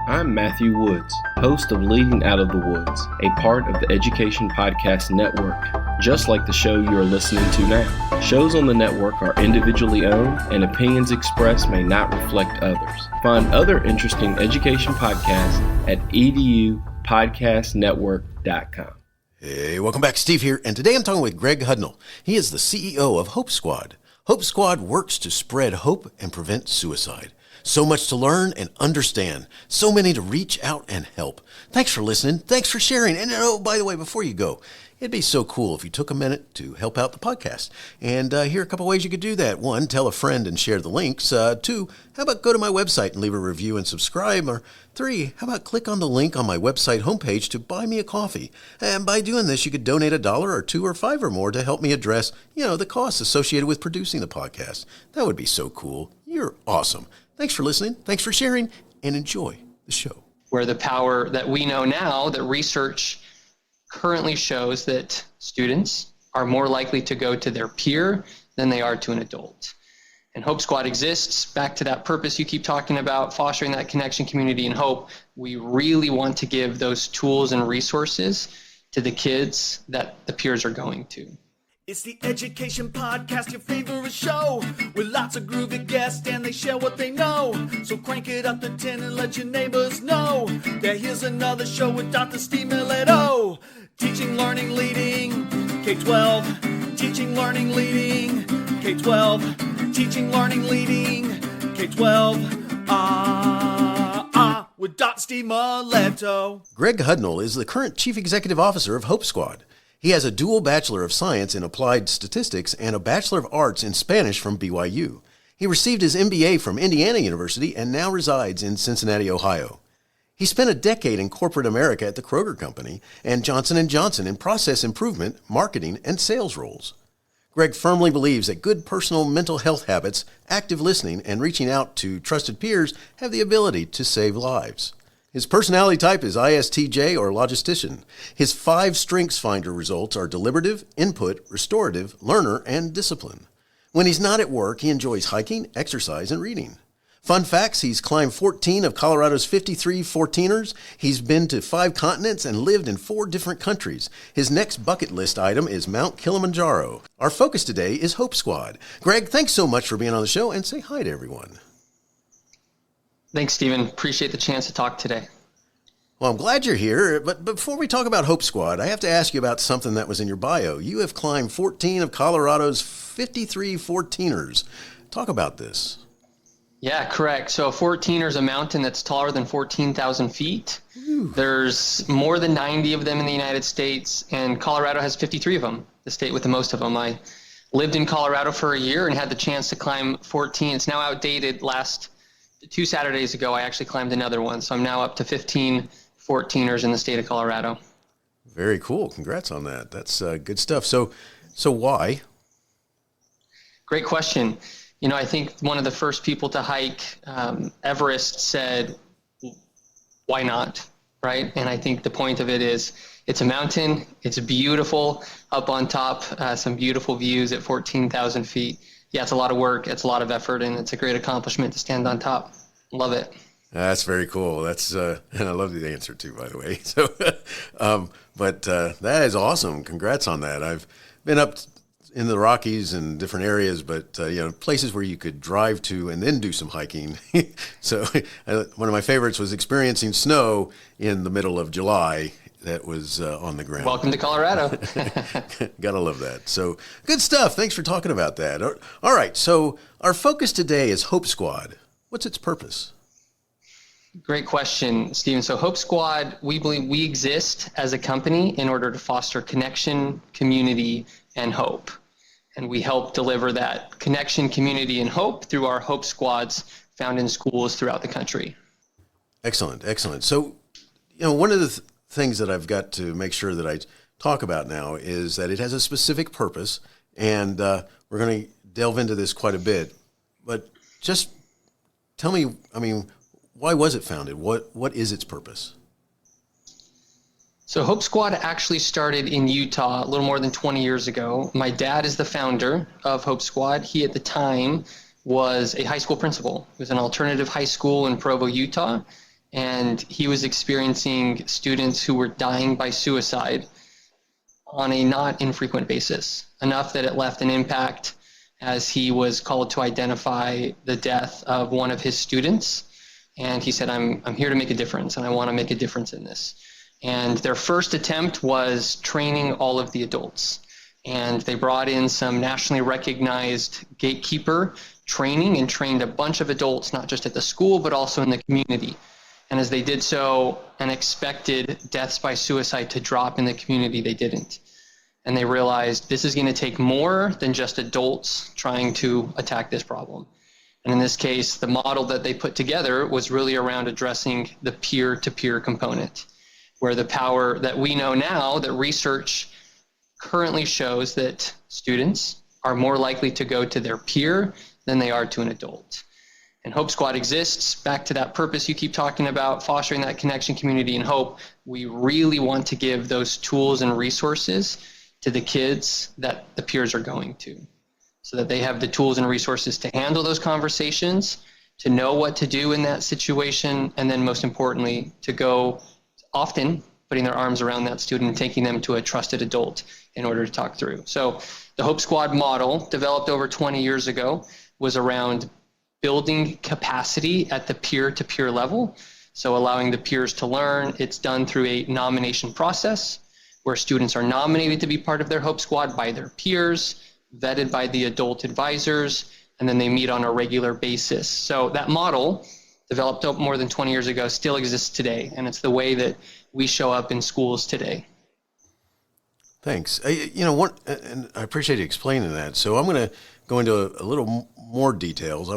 I'm Matthew Woods, host of Leading Out of the Woods, a part of the Education Podcast Network, just like the show you are listening to now. Shows on the network are individually owned, and opinions expressed may not reflect others. Find other interesting education podcasts at edupodcastnetwork.com. Hey, welcome back. Steve here, and today I'm talking with Greg Hudnall. He is the CEO of Hope Squad. Hope Squad works to spread hope and prevent suicide. So much to learn and understand. So many to reach out and help. Thanks for listening. Thanks for sharing. And oh, by the way, before you go, it'd be so cool if you took a minute to help out the podcast. And here are a couple ways you could do that. One, tell a friend and share the links. Two, how about go to my website and leave a review and subscribe? Or three, how about click on the link on my website homepage to buy me a coffee? And by doing this, you could donate $1 or $2 or $5 or more to help me address, the costs associated with producing the podcast. That would be so cool. You're awesome. Thanks for listening, thanks for sharing, and enjoy the show. Where the power that we know now, that research currently shows that students are more likely to go to their peer than they are to an adult. And Hope Squad exists, back to that purpose you keep talking about, fostering that connection, community, and hope. We really want to give those tools and resources to the kids that the peers are going to. It's the Education Podcast, your favorite show, with lots of groovy guests and they share what they know. So crank it up to 10 and let your neighbors know that here's another show with Dr. Steve Milletto. Teaching, learning, leading, K-12. Teaching, learning, leading, K-12. Teaching, learning, leading, K-12. With Dr. Steve Milletto. Greg Hudnall is the current Chief Executive Officer of Hope Squad. He has a dual Bachelor of Science in Applied Statistics and a Bachelor of Arts in Spanish from BYU. He received his MBA from Indiana University and now resides in Cincinnati, Ohio. He spent a decade in corporate America at the Kroger Co. and Johnson & Johnson in process improvement, marketing, and sales roles. Greg firmly believes that good personal mental health habits, active listening, and reaching out to trusted peers have the ability to save lives. His personality type is ISTJ or logistician. His 5 StrengthsFinder results are deliberative, input, restorative, learner, and discipline. When he's not at work, he enjoys hiking, exercise, and reading. Fun facts, he's climbed 14 of Colorado's 53 14ers. He's been to 5 continents and lived in 4 different countries. His next bucket list item is Mount Kilimanjaro. Our focus today is Hope Squad. Greg, thanks so much for being on the show, and say hi to everyone. Thanks, Stephen. Appreciate the chance to talk today. Well, I'm glad you're here, but before we talk about Hope Squad, I have to ask you about something that was in your bio. You have climbed 14 of Colorado's 53 14ers. Talk about this. Yeah, correct. So a 14er is a mountain that's taller than 14,000 feet. Ooh. There's more than 90 of them in the United States, and Colorado has 53 of them, the state with the most of them. I lived in Colorado for a year and had the chance to climb 14. It's now outdated. 2 Saturdays ago, I actually climbed another one. So I'm now up to 15 14ers in the state of Colorado. Very cool. Congrats on that. That's good stuff. So why? Great question. I think one of the first people to hike Everest said, why not? Right? And I think the point of it is it's a mountain. It's beautiful up on top, some beautiful views at 14,000 feet. Yeah, it's a lot of work, it's a lot of effort, and it's a great accomplishment to stand on top. Love it. That's very cool. That's and I love the answer too, by the way. So, but that is awesome. Congrats on that. I've been up in the Rockies and different areas, but places where you could drive to and then do some hiking. So, one of my favorites was experiencing snow in the middle of July. That was on the ground. Welcome to Colorado. Gotta love that. So good stuff. Thanks for talking about that. All right. So our focus today is Hope Squad. What's its purpose? Great question, Stephen. So Hope Squad, we believe we exist as a company in order to foster connection, community, and hope. And we help deliver that connection, community, and hope through our Hope Squads found in schools throughout the country. Excellent. Excellent. So, one of the things that I've got to make sure that I talk about now is that it has a specific purpose, and we're going to delve into this quite a bit. But just tell me, why was it founded? What is its purpose? So Hope Squad actually started in Utah a little more than 20 years ago. My dad is the founder of Hope Squad. He at the time was a high school principal. It was an alternative high school in Provo, Utah. and he was experiencing students who were dying by suicide on a not infrequent basis, enough that it left an impact as he was called to identify the death of one of his students. And he said, I'm here to make a difference, and I want to make a difference in this. And their first attempt was training all of the adults. And they brought in some nationally recognized gatekeeper training and trained a bunch of adults, not just at the school, but also in the community. And as they did so and expected deaths by suicide to drop in the community, they didn't. And they realized this is going to take more than just adults trying to attack this problem. And in this case, the model that they put together was really around addressing the peer-to-peer component, where the power that we know now, that research currently shows that students are more likely to go to their peer than they are to an adult. And Hope Squad exists, back to that purpose you keep talking about, fostering that connection, community, and hope. We really want to give those tools and resources to the kids that the peers are going to, so that they have the tools and resources to handle those conversations, to know what to do in that situation, and then most importantly, to go often putting their arms around that student and taking them to a trusted adult in order to talk through. So the Hope Squad model, developed over 20 years ago, was around building capacity at the peer-to-peer level, so allowing the peers to learn. It's done through a nomination process where students are nominated to be part of their Hope Squad by their peers, vetted by the adult advisors, and then they meet on a regular basis. So that model, developed more than 20 years ago, still exists today, and it's the way that we show up in schools today. Thanks. And I appreciate you explaining that. So I'm going to go into a little more details.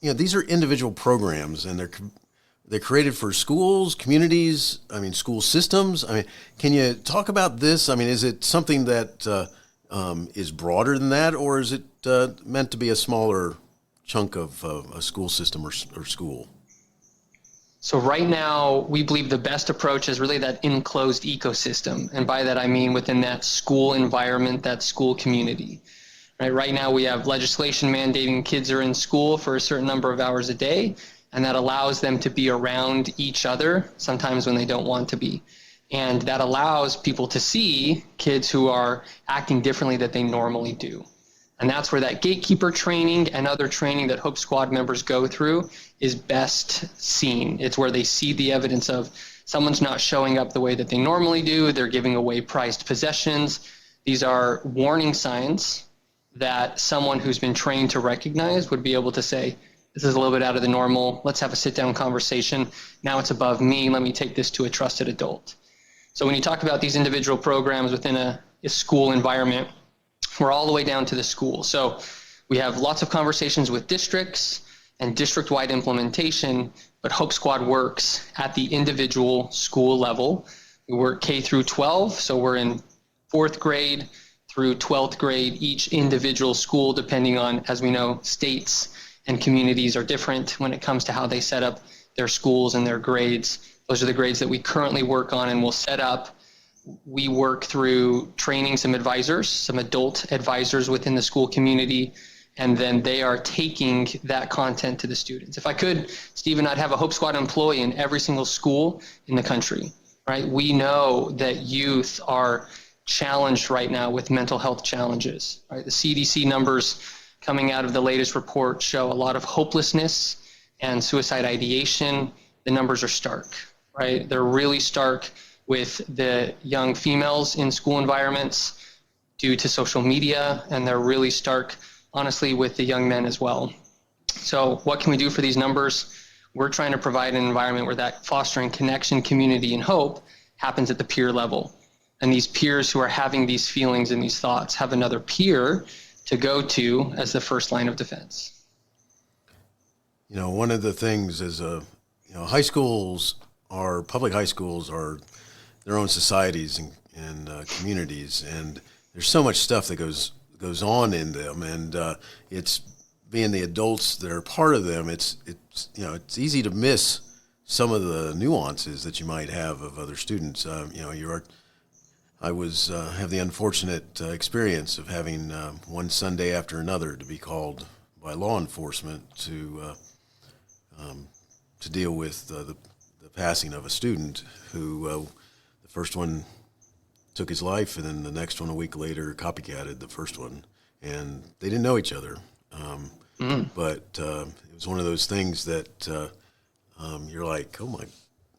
These are individual programs, and they're created for schools, communities, school systems. Can you talk about this? Is it something that is broader than that, or is it meant to be a smaller chunk of a school system or school? So right now, we believe the best approach is really that enclosed ecosystem. And by that, I mean within that school environment, that school community. Right now, we have legislation mandating kids are in school for a certain number of hours a day, and that allows them to be around each other, sometimes when they don't want to be. And that allows people to see kids who are acting differently than they normally do. And that's where that gatekeeper training and other training that Hope Squad members go through is best seen. It's where they see the evidence of someone's not showing up the way that they normally do. They're giving away prized possessions. These are warning signs that someone who's been trained to recognize would be able to say, this is a little bit out of the normal. Let's have a sit-down conversation. Now it's above me. Let me take this to a trusted adult. So when you talk about these individual programs within a school environment, we're all the way down to the school. So we have lots of conversations with districts and district-wide implementation, but Hope Squad works at the individual school level. We work K through 12, so we're in 4th grade through 12th grade, each individual school, depending on, as we know, states and communities are different when it comes to how they set up their schools and their grades. Those are the grades that we currently work on and will set up. We work through training some advisors, some adult advisors within the school community, and then they are taking that content to the students. If I could, Stephen, I'd have a Hope Squad employee in every single school in the country, right? We know that youth are challenged right now with mental health challenges, right? The CDC numbers coming out of the latest report show a lot of hopelessness and suicide ideation. The numbers are stark, right? They're really stark with the young females in school environments due to social media, and they're really stark, honestly, with the young men as well. So what can we do for these numbers? We're trying to provide an environment where that fostering connection, community, and hope happens at the peer level. And these peers who are having these feelings and these thoughts have another peer to go to as the first line of defense. One of the things is, high schools public high schools are their own societies and communities, and there's so much stuff that goes on in them, and it's being the adults that are part of them. It's easy to miss some of the nuances that you might have of other students. I have the unfortunate experience of having one Sunday after another to be called by law enforcement to to deal with the passing of a student who the first one took his life, and then the next one a week later copycatted the first one, and they didn't know each other. But it was one of those things that you're like, oh my,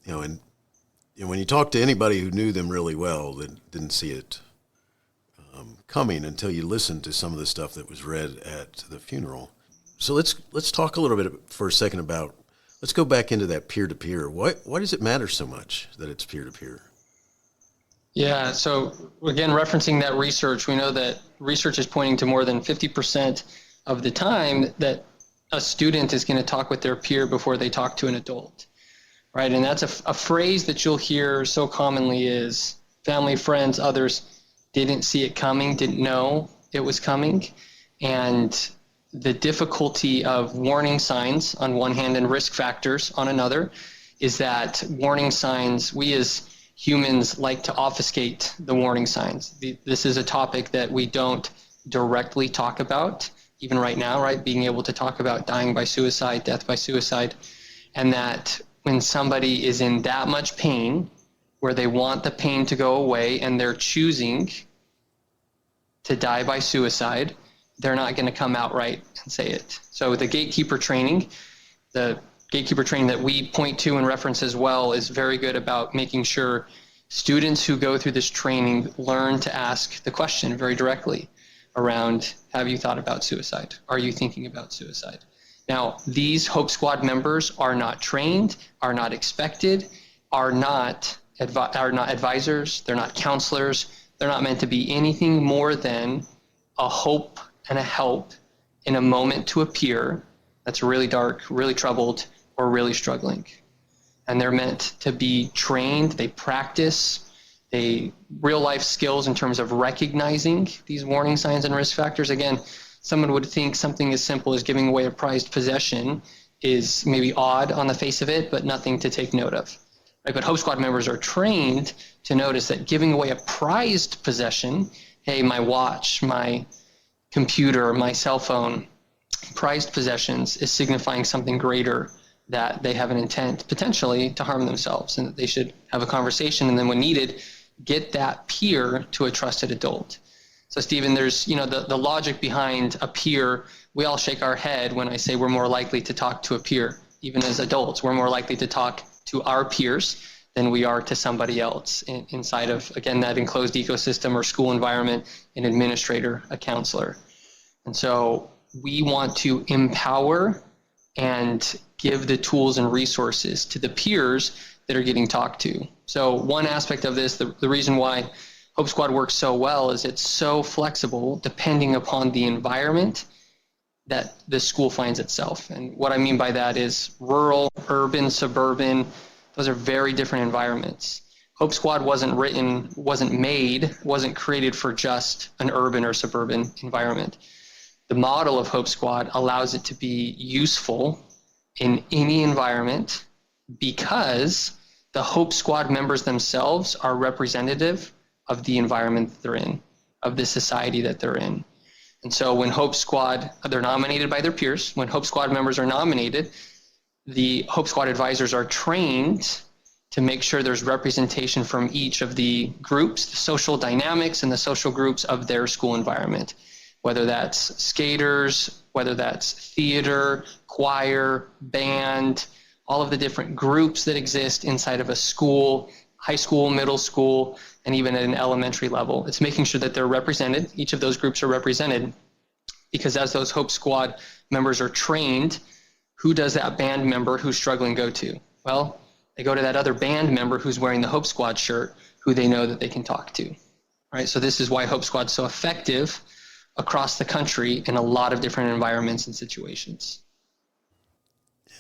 and when you talk to anybody who knew them really well, that didn't see it coming until you listened to some of the stuff that was read at the funeral. So let's talk a little bit for a second about, let's go back into that peer-to-peer. Why does it matter so much that it's peer-to-peer? Yeah, so again, referencing that research, we know that research is pointing to more than 50% of the time that a student is going to talk with their peer before they talk to an adult, right? And that's a phrase that you'll hear so commonly is family, friends, others didn't see it coming, didn't know it was coming. And the difficulty of warning signs on one hand and risk factors on another is that warning signs, we as humans like to obfuscate the warning signs. This is a topic that we don't directly talk about, even right now, right? Being able to talk about dying by suicide, death by suicide, and that when somebody is in that much pain, where they want the pain to go away and they're choosing to die by suicide, they're not going to come out right and say it. So the gatekeeper training that we point to and reference as well is very good about making sure students who go through this training learn to ask the question very directly around, have you thought about suicide? Are you thinking about suicide? Now, these Hope Squad members are not trained, are not expected, are not advisors, they're not counselors, they're not meant to be anything more than a hope and a help in a moment to a peer that's really dark, really troubled, or really struggling. And they're meant to be trained, they practice, real life skills in terms of recognizing these warning signs and risk factors. Again, someone would think something as simple as giving away a prized possession is maybe odd on the face of it, but nothing to take note of. Right? But Hope Squad members are trained to notice that giving away a prized possession, hey, my watch, my computer, my cell phone, prized possessions is signifying something greater, that they have an intent potentially to harm themselves, and that they should have a conversation, and then when needed, get that peer to a trusted adult. So Stephen, there's, the logic behind a peer, we all shake our head when I say we're more likely to talk to a peer. Even as adults, we're more likely to talk to our peers than we are to somebody else inside of, again, that enclosed ecosystem or school environment, an administrator, a counselor. And so we want to empower and give the tools and resources to the peers that are getting talked to. So one aspect of this, the reason why Hope Squad works so well is it's so flexible depending upon the environment that the school finds itself. And what I mean by that is rural, urban, suburban, those are very different environments. Hope Squad wasn't created for just an urban or suburban environment. The model of Hope Squad allows it to be useful in any environment because the Hope Squad members themselves are representative of the environment that they're in, of the society that they're in. And so when Hope Squad, they're nominated by their peers. When Hope Squad members are nominated, the Hope Squad advisors are trained to make sure there's representation from each of the groups, the social dynamics and the social groups of their school environment, whether that's skaters, whether that's theater, choir, band, all of the different groups that exist inside of a school, high school, middle school, and even at an elementary level. It's making sure that they're represented. Each of those groups are represented because as those Hope Squad members are trained, who does that band member who's struggling go to? Well, they go to that other band member who's wearing the Hope Squad shirt, who they know that they can talk to. Right? So this is why Hope Squad's so effective across the country in a lot of different environments and situations.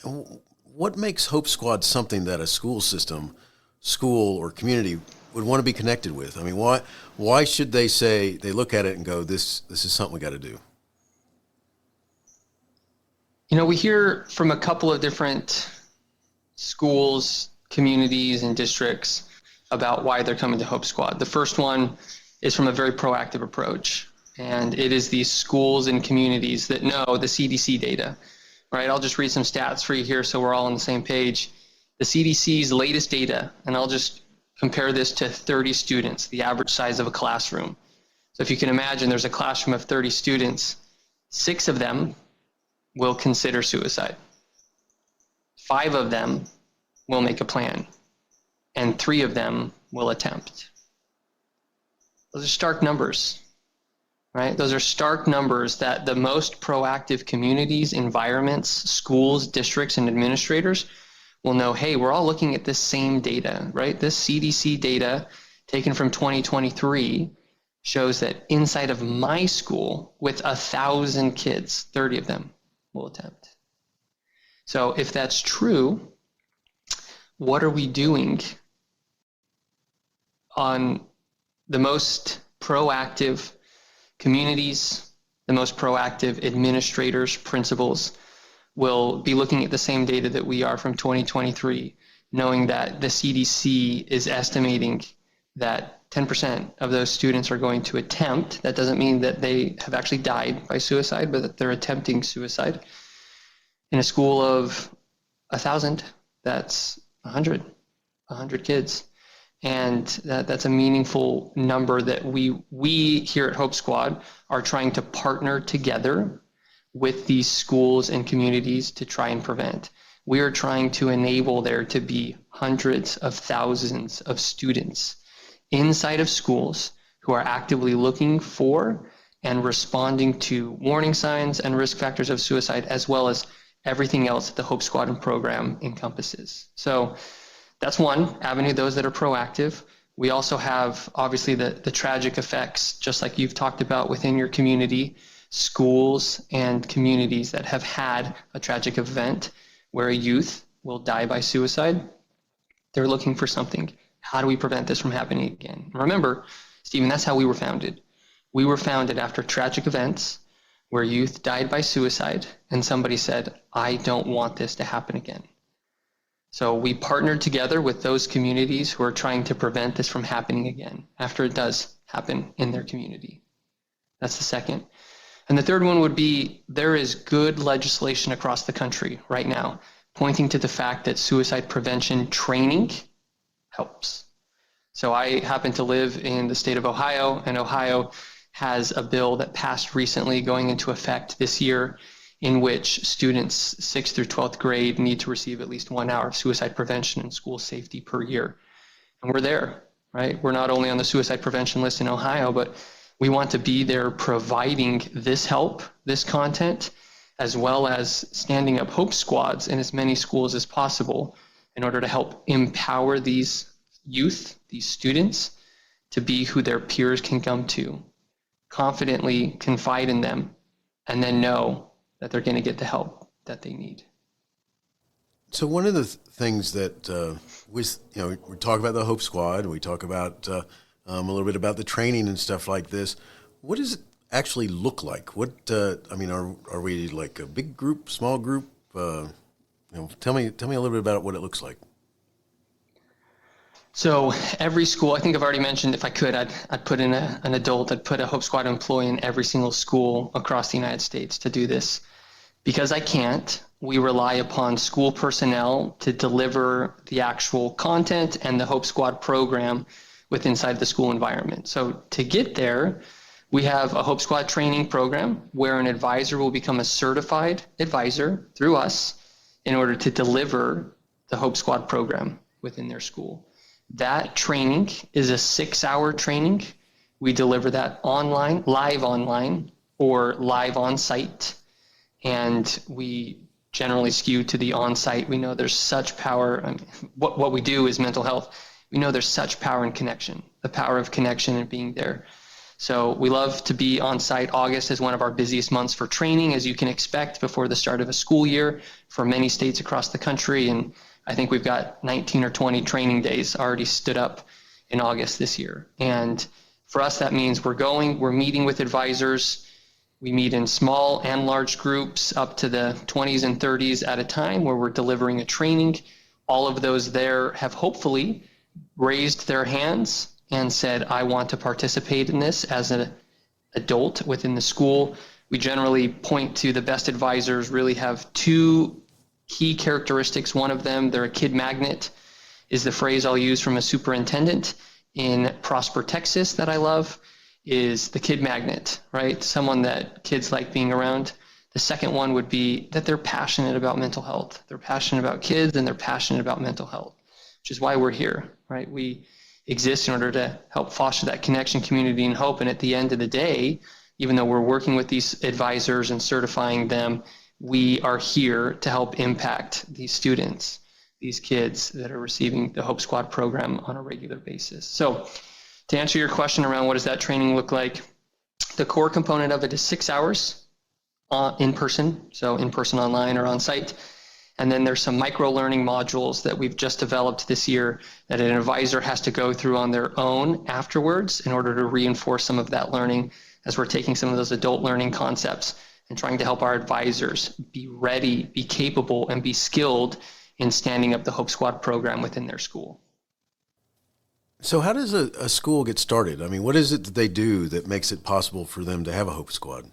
What makes Hope Squad something that a school or community would want to be connected with? I mean, why should they say, they look at it and go, this is something we got to do? We hear from a couple of different schools, communities, and districts about why they're coming to Hope Squad. The first one is from a very proactive approach, and it is these schools and communities that know the CDC data, right? I'll just read some stats for you here so we're all on the same page. The CDC's latest data, and I'll just compare this to 30 students, the average size of a classroom. So if you can imagine, there's a classroom of 30 students, 6 of them will consider suicide. 5 of them will make a plan, and 3 of them will attempt. Those are stark numbers, right? Those are stark numbers that the most proactive communities, environments, schools, districts, and administrators will know, hey, we're all looking at this same data, right? This CDC data taken from 2023 shows that inside of my school, with 1,000 kids, 30 of them will attempt. So if that's true, what are we doing on the most proactive communities, the most proactive administrators, principals will be looking at the same data that we are from 2023, knowing that the CDC is estimating that 10% of those students are going to attempt. That doesn't mean that they have actually died by suicide, but that they're attempting suicide. In a school of 1,000, that's 100 kids. And that's a meaningful number that we here at Hope Squad are trying to partner together with these schools and communities to try and prevent. We are trying to enable there to be hundreds of thousands of students inside of schools who are actively looking for and responding to warning signs and risk factors of suicide, as well as everything else that the Hope Squad program encompasses. So that's one avenue, those that are proactive. We also have, obviously, the tragic effects, just like you've talked about within your community, schools and communities that have had a tragic event where a youth will die by suicide. They're looking for something. How do we prevent this from happening again? Remember, Stephen, that's how we were founded. We were founded after tragic events where youth died by suicide and somebody said, I don't want this to happen again. So we partnered together with those communities who are trying to prevent this from happening again after it does happen in their community. That's the second. And the third one would be, there is good legislation across the country right now pointing to the fact that suicide prevention training helps. So I happen to live in the state of Ohio, and Ohio has a bill that passed recently going into effect this year in which students 6th through 12th grade need to receive at least 1 hour of suicide prevention and school safety per year. And we're there, right? We're not only on the suicide prevention list in Ohio, but we want to be there providing this help, this content, as well as standing up Hope Squads in as many schools as possible in order to help empower these youth, these students, to be who their peers can come to, confidently confide in them, and then know that they're going to get the help that they need. So one of the things that we talk about the Hope Squad, and we talk about a little bit about the training and stuff like this. What does it actually look like? Are we like a big group, small group? Tell me a little bit about what it looks like. So every school, I think I've already mentioned, if I could, I'd put in an adult, I'd put a Hope Squad employee in every single school across the United States to do this. Because I can't, we rely upon school personnel to deliver the actual content and the Hope Squad program with inside the school environment. So to get there, we have a Hope Squad training program where an advisor will become a certified advisor through us in order to deliver the Hope Squad program within their school. That training is a 6-hour training. We deliver that online, or live on site. And we generally skew to the on-site. We know there's such power. What we do is mental health. We know there's such power in connection, the power of connection and being there. So we love to be on site. August is one of our busiest months for training, as you can expect, before the start of a school year for many states across the country. And I think we've got 19 or 20 training days already stood up in August this year. And for us, that means we're meeting with advisors. We meet in small and large groups up to the 20s and 30s at a time where we're delivering a training. All of those there have hopefully raised their hands and said, I want to participate in this as an adult within the school. We generally point to the best advisors really have two key characteristics. One of them, they're a kid magnet, is the phrase I'll use from a superintendent in Prosper, Texas that I love, is the kid magnet, right? Someone that kids like being around. The second one would be that they're passionate about mental health. They're passionate about kids and they're passionate about mental health, which is why we're here, right? We exist in order to help foster that connection, community, and hope. And at the end of the day, even though we're working with these advisors and certifying them, we are here to help impact these students, these kids that are receiving the Hope Squad program on a regular basis. So to answer your question around what does that training look like, the core component of it is 6 hours in person, so in person, online, or on site. And then there's some micro learning modules that we've just developed this year that an advisor has to go through on their own afterwards in order to reinforce some of that learning, as we're taking some of those adult learning concepts and trying to help our advisors be ready, be capable, and be skilled in standing up the Hope Squad program within their school. So how does a school get started? I mean, what is it that they do that makes it possible for them to have a Hope Squad?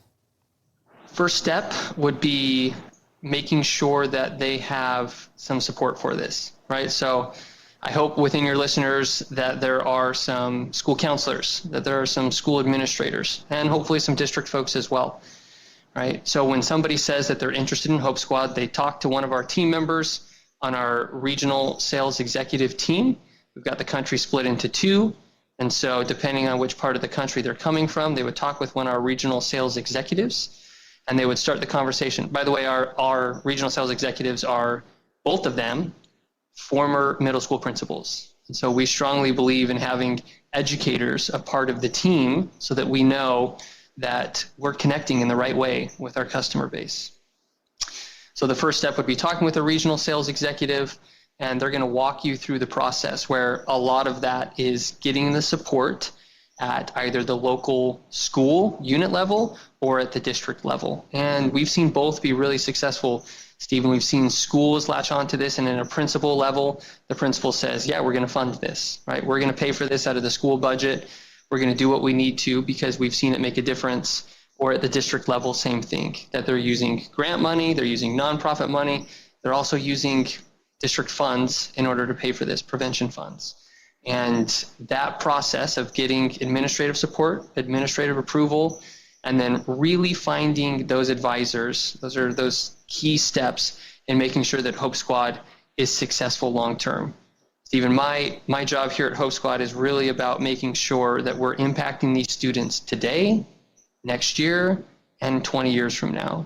First step would be making sure that they have some support for this, right? So I hope within your listeners that there are some school counselors, that there are some school administrators, and hopefully some district folks as well, right? So when somebody says that they're interested in Hope Squad, they talk to one of our team members on our regional sales executive team. We've got the country split into two. And so depending on which part of the country they're coming from, they would talk with one of our regional sales executives, and they would start the conversation. By the way, our regional sales executives are, both of them, former middle school principals. And so we strongly believe in having educators a part of the team so that we know that we're connecting in the right way with our customer base. So the first step would be talking with a regional sales executive, and they're going to walk you through the process, where a lot of that is getting the support at either the local school unit level or at the district level. And we've seen both be really successful, Stephen. We've seen schools latch onto this, and at a principal level, the principal says, yeah, we're going to fund this, right? We're going to pay for this out of the school budget. We're going to do what we need to because we've seen it make a difference. Or at the district level, same thing, that they're using grant money, they're using nonprofit money, they're also using district funds in order to pay for this, prevention funds. And that process of getting administrative support, administrative approval, and then really finding those advisors, those are those key steps in making sure that Hope Squad is successful long-term. Stephen, my job here at Hope Squad is really about making sure that we're impacting these students today, next year, and 20 years from now,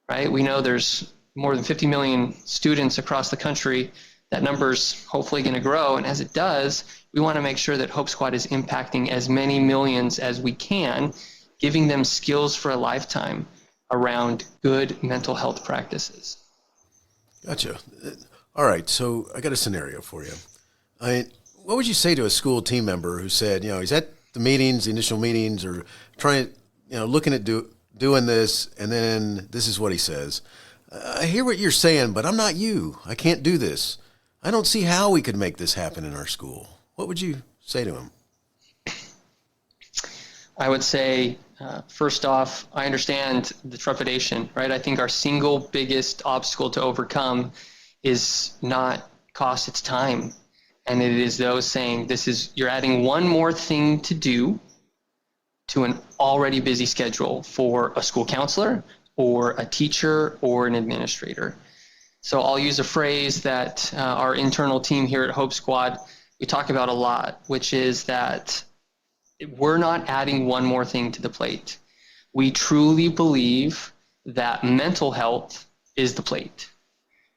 right? We know there's more than 50 million students across the country. That number's hopefully going to grow, and as it does, we want to make sure that Hope Squad is impacting as many millions as we can, giving them skills for a lifetime around good mental health practices. Gotcha. All right, so I got a scenario for you. What would you say to a school team member who said, he's at the meetings, the initial meetings, or trying, looking at doing this, and then this is what he says: I hear what you're saying, but I'm not you. I can't do this. I don't see how we could make this happen in our school. What would you say to him? I would say, first off, I understand the trepidation, right? I think our single biggest obstacle to overcome is not cost, it's time. And it is those saying, you're adding one more thing to do to an already busy schedule for a school counselor or a teacher or an administrator. So I'll use a phrase that our internal team here at Hope Squad, we talk about a lot, which is that we're not adding one more thing to the plate. We truly believe that mental health is the plate.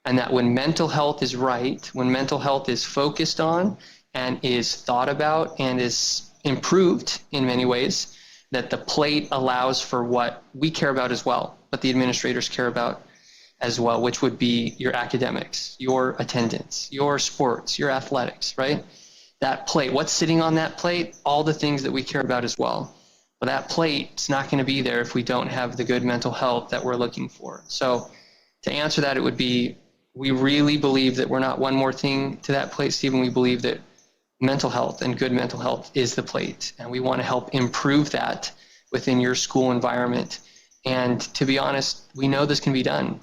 And that when mental health is right, when mental health is focused on and is thought about and is improved in many ways, that the plate allows for what we care about as well, what the administrators care about as well, which would be your academics, your attendance, your sports, your athletics, right? That plate, what's sitting on that plate? All the things that we care about as well. But that plate's not going to be there if we don't have the good mental health that we're looking for. So to answer that, it would be, we really believe that we're not one more thing to that plate, Stephen. We believe that mental health and good mental health is the plate. And we want to help improve that within your school environment And to be honest, we know this can be done.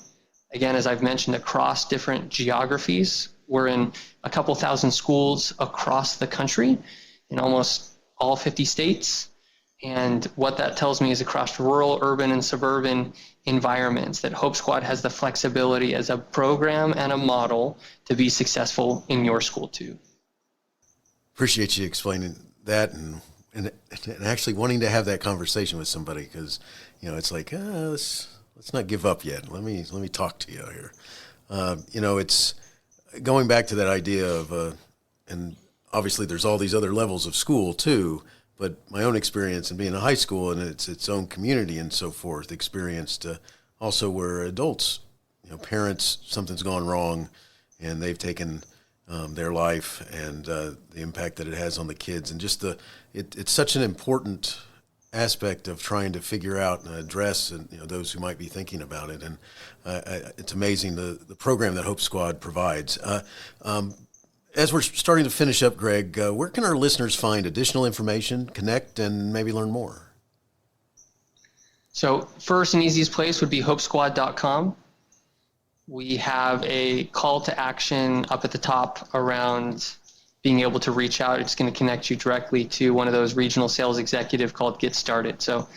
Again, as I've mentioned, across different geographies. We're in a couple thousand schools across the country in almost all 50 states. And what that tells me is across rural, urban, and suburban environments that Hope Squad has the flexibility as a program and a model to be successful in your school too. Appreciate you explaining that and actually wanting to have that conversation with somebody, because, you know, it's like, let's not give up yet. Let me talk to you here. You know, it's going back to that idea of, and obviously there's all these other levels of school too, but my own experience in being a high school and its own community and so forth, experienced also where adults, you know, parents, something's gone wrong and they've taken their life, and the impact that it has on the kids, and just it's such an important aspect of trying to figure out and address, and, you know, those who might be thinking about it. And it's amazing the program that Hope Squad provides. As we're starting to finish up, Greg, where can our listeners find additional information, connect, and maybe learn more? So first and easiest place would be hopesquad.com. We have a call to action up at the top around being able to reach out. It's going to connect you directly to one of those regional sales executive called Get Started. So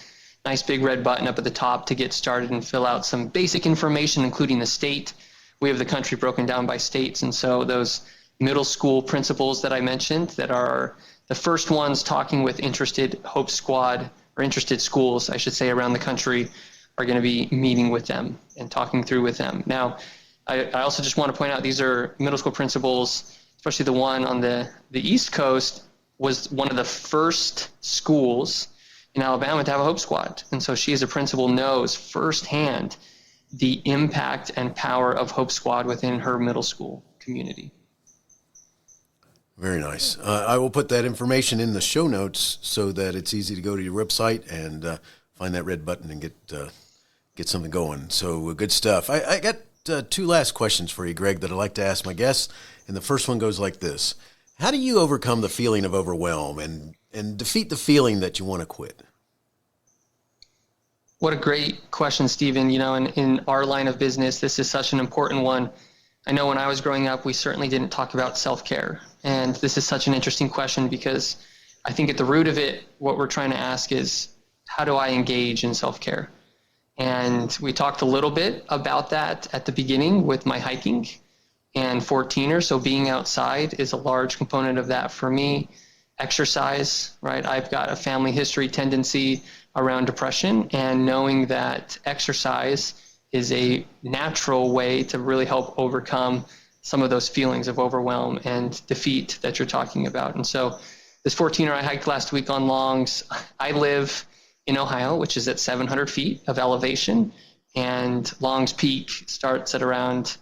nice big red button up at the top to get started and fill out some basic information, including the state. We have the country broken down by states. And so those middle school principals that I mentioned that are the first ones talking with interested Hope Squad, or interested schools, I should say, around the country, are going to be meeting with them and talking through with them. Now, I also just want to point out these are middle school principals, especially the one on the East Coast was one of the first schools in Alabama to have a Hope Squad. And so she as a principal knows firsthand the impact and power of Hope Squad within her middle school community. Very nice. I will put that information in the show notes so that it's easy to go to your website and find that red button and get something going. So good stuff. I got two last questions for you, Greg, that I'd like to ask my guests. And the first one goes like this. How do you overcome the feeling of overwhelm and defeat the feeling that you want to quit? What a great question, Stephen. You know, in our line of business, this is such an important one. I know when I was growing up, we certainly didn't talk about self-care. And this is such an interesting question because I think at the root of it, what we're trying to ask is, how do I engage in self-care? And we talked a little bit about that at the beginning with my hiking and 14er. So being outside is a large component of that for me. Exercise, right? I've got a family history tendency around depression, and knowing that exercise is a natural way to really help overcome some of those feelings of overwhelm and defeat that you're talking about. And so this 14er I hiked last week on Longs. I live in Ohio, which is at 700 feet of elevation, and Longs Peak starts at around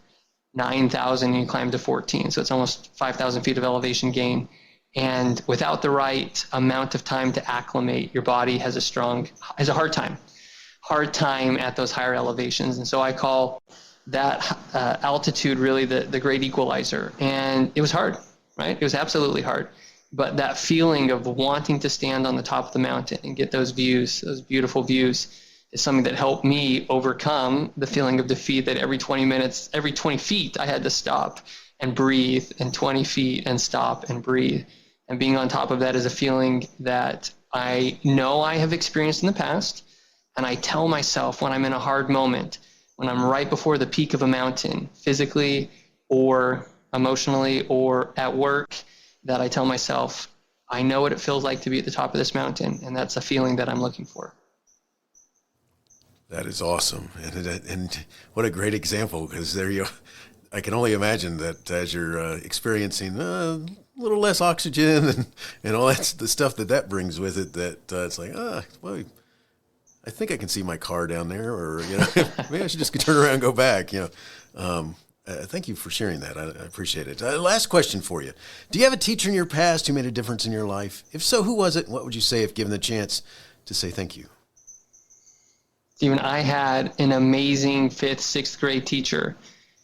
9,000 and you climb to 14. So it's almost 5,000 feet of elevation gain. And without the right amount of time to acclimate, your body has a hard time at those higher elevations. And so I call that altitude really the great equalizer. And it was hard, right? It was absolutely hard. But that feeling of wanting to stand on the top of the mountain and get those views, those beautiful views, is something that helped me overcome the feeling of defeat that every 20 minutes, every 20 feet, I had to stop and breathe, and 20 feet and stop and breathe. And being on top of that is a feeling that I know I have experienced in the past. And I tell myself when I'm in a hard moment, when I'm right before the peak of a mountain, physically or emotionally or at work, that I tell myself, I know what it feels like to be at the top of this mountain. And that's a feeling that I'm looking for. That is awesome. And what a great example, because there you I can only imagine that as you're experiencing a little less oxygen and all that's the stuff that brings with it, that it's like, well, I think I can see my car down there, or, you know, maybe I should just turn around and go back, you know. Thank you for sharing that. I appreciate it. Last question for you. Do you have a teacher in your past who made a difference in your life? If so, who was it? What would you say if given the chance to say thank you? Stephen, I had an amazing 5th, 6th grade teacher.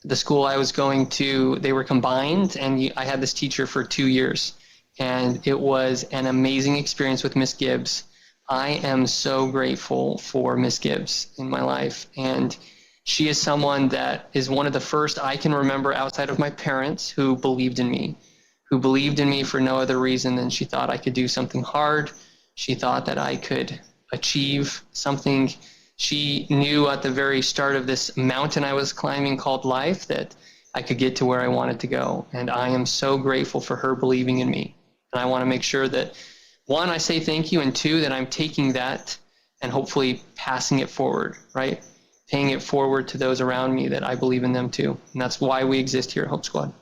The school I was going to, they were combined, and I had this teacher for 2 years. And it was an amazing experience with Miss Gibbs. I am so grateful for Miss Gibbs in my life. And she is someone that is one of the first I can remember outside of my parents who believed in me for no other reason than she thought I could do something hard. She thought that I could achieve something. She knew at the very start of this mountain I was climbing called life that I could get to where I wanted to go. And I am so grateful for her believing in me. And I want to make sure that, one, I say thank you, and two, that I'm taking that and hopefully passing it forward, right? Paying it forward to those around me that I believe in them too. And that's why we exist here at Hope Squad.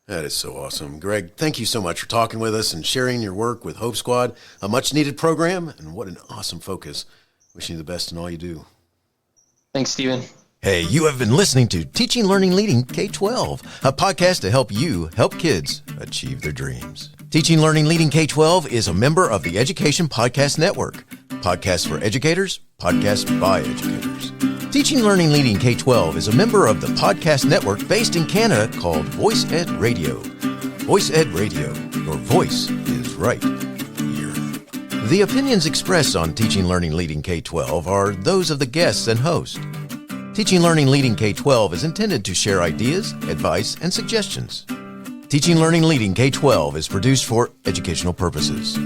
That is so awesome. Greg, thank you so much for talking with us and sharing your work with Hope Squad, a much-needed program, and what an awesome focus. Wishing you the best in all you do. Thanks, Stephen. Hey, you have been listening to Teaching, Learning, Leading K-12, a podcast to help you help kids achieve their dreams. Teaching, Learning, Leading K-12 is a member of the Education Podcast Network. Podcasts for educators, podcasts by educators. Teaching, Learning, Leading K-12 is a member of the podcast network based in Canada called Voice Ed Radio. Voice Ed Radio, your voice is right here. The opinions expressed on Teaching, Learning, Leading K-12 are those of the guests and host. Teaching, Learning, Leading K-12 is intended to share ideas, advice, and suggestions. Teaching, Learning, Leading K-12 is produced for educational purposes.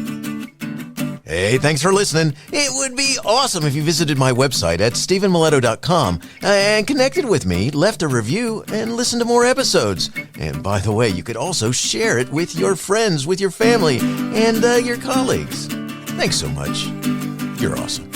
Hey, thanks for listening. It would be awesome if you visited my website at stephenmiletto.com and connected with me, left a review, and listened to more episodes. And by the way, you could also share it with your friends, with your family, and your colleagues. Thanks so much. You're awesome.